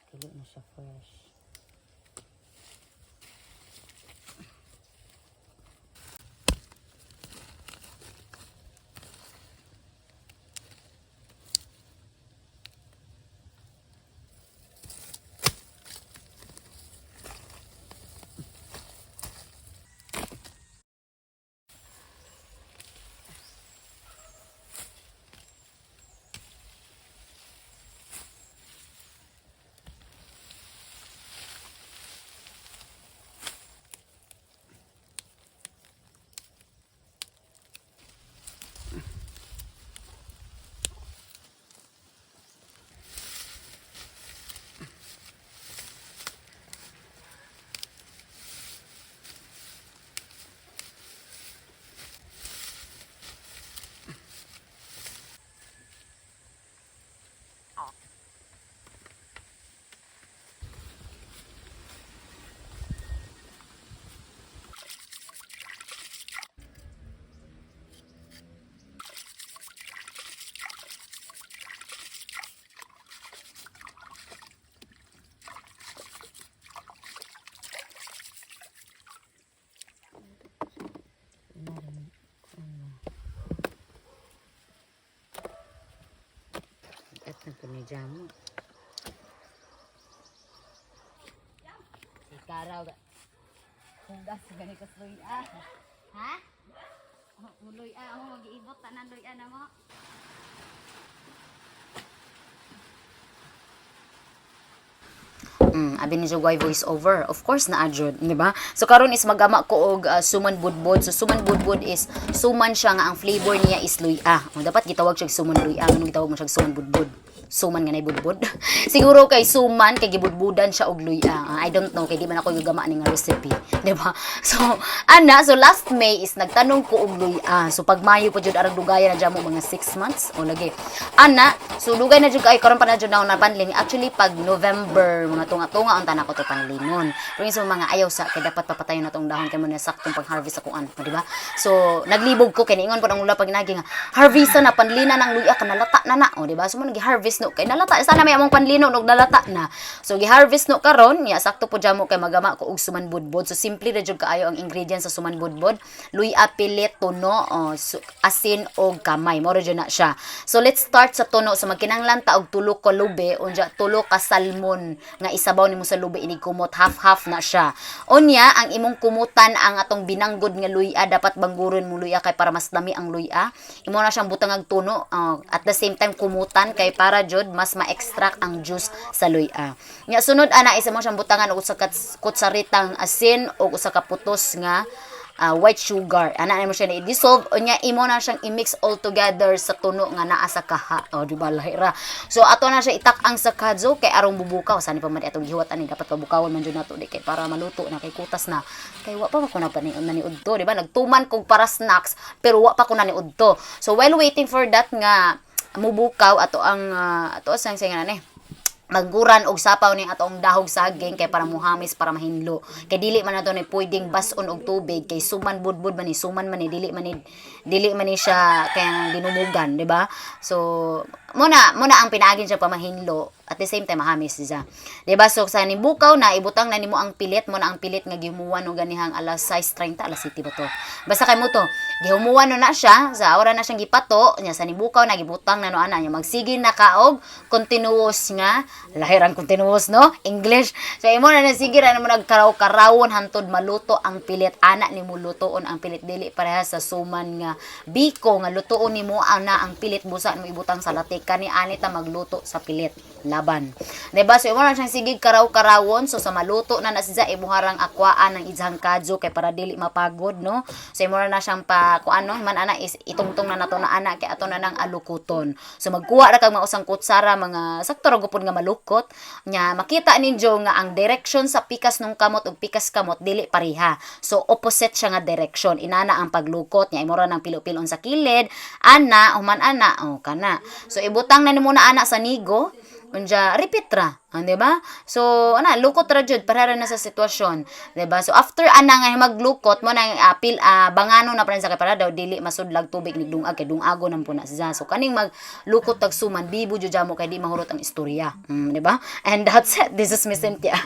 Tulo na siya fresh. Ito ni jamu. Ikaraw ga. Hugas gani ka luya. Ha? Luya mo mag-iibot tanan luya na mo. Abi ni Jogway voice over. Of course na adjud, di ba? So karon is magama ko og Suman Budbud. So Suman Budbud is suman siya nga ang flavor niya is luya. Dapat gitawag siya suman luya, ano gitawag mo siya Suman Budbud. Suman nga nay budbud. Siguro kay suman kay gibudbudan siya og luya. I don't know kay di man ako gagama ning recipe, di ba? So so last May is nagtanong ko og luya. So pag Mayo pa jud arang dugayan na jamo mga 6 months o lagi. So dugay na jud kay karon pa na jud na panlin. Actually pag November mga tunga-tunga unta na ko to panlinon. Pero yung mga ayaw sa kay dapat papatayon na tong dahon kay mo na saktong pag-harvest ako di ba? So naglibog ko kay ingon pa ang ula pag nagi nga harvest na panlina ng luya kanalata na di ba? So mo nagi-harvest no kay nalata sana may among panlino og nalata na. So gi-harvest no karon ya sakto po jamo kay magama ko og Suman Budbud. So simple ra jud kaayo ang ingredients sa Suman Budbud. Luya, pilit, tuno, asin og kamay. Mo ra jud na siya. So let's start sa tuno. So magkinahanglan ta og tulo ka lube unya tulo ka salmon nga isabaw nimo sa lube ini kumot half na siya. Unya ang imong kumutan ang atong binanggod nga luya dapat bangguron mo luya kay para mas dami ang luya. Imo na siyang butang og tuno at the same time kumutan kay para jud mas ma-extract ang juice sa luya. Nya sunod ana isa mo siyang butangan og usa ka kutsaritang asin o usa ka putos nga white sugar. Ana mo siya na i-dissolve unya imo na siyang i-mix all together sa tuno nga naa sa kaha. Di ba lahira. So ato na siya itak-ang sa kadso kay arong bubukaw. Sani pa man atong gihuwat ani dapat pabukawon man jud nato di kay para maluto na kay kutas na. Kay wa pa ko na paniud to, di ba? Nagtuman kog para snacks pero wa pa ko na niud to. So while waiting for that nga mubukaw ato ang ato sang singa ni magguran og sapaw ni atong dahog saging kay para muhamis para mahinlo kay dili man nato ni pwedeng bason og tubig kay Suman Budbud man ni suman man ni dili man ni siya kay dinumugan di ba? So muna ang pinaagin siya pa mahinlo at the same time mahamis siya. Diba? So sa nibukaw na ibutang na nimo ang pilit mo na ang pilit nga gimuwan no ganihang alas 6:30 alas 7 ba to. Basta kay mo to, gihumuwan no na siya, sa ora na siyang gipato, nya sa nibukaw na gibutang na no ana nya magsige na kaog continuous nga lahirang continuous no English. So imo na sige ra mo nagkaraw-karawon hantod maluto ang pilit ana nimo lutoon ang pilit dili parehas sa suman nga biko nga lutoon nimo ana ang pilit busa mo ibutang sa latik kani ani ta magluto sa pilit laban. Diba? So, imo na siyang sigig karaw-karawon. So, sa maluto na siya, imuharang akwaan ng idzang kadyo kay para dili mapagod, no? So, imo na siyang man ana is itungtong na nato na ana kay ato na nang alukuton. So, magkuha ra kag mausang kutsara mga sakto ra gupon nga malukot. Nya, makita ninyo nga ang direction sa pikas nung kamot ug pikas kamot dili pareha. So, opposite siya nga direction. Inana ang paglukot. Nya, imo ra nang pilo-pilon sa kilid. Human ana, kana. So, ibutang na nimo na ana sa nigo. Unja repeat ra, di ba? So lukot ra jud para na sa sitwasyon, di ba? So after ana nga maglukot mo nang bangano na pala sa kay para daw dili masudlag tubig ni dungag kay dungago nang puna siya. So kaning maglukot tag suman bibo jud jamo kay di mahurot ang istorya, di ba? And that's it. This is Miss Cynthia.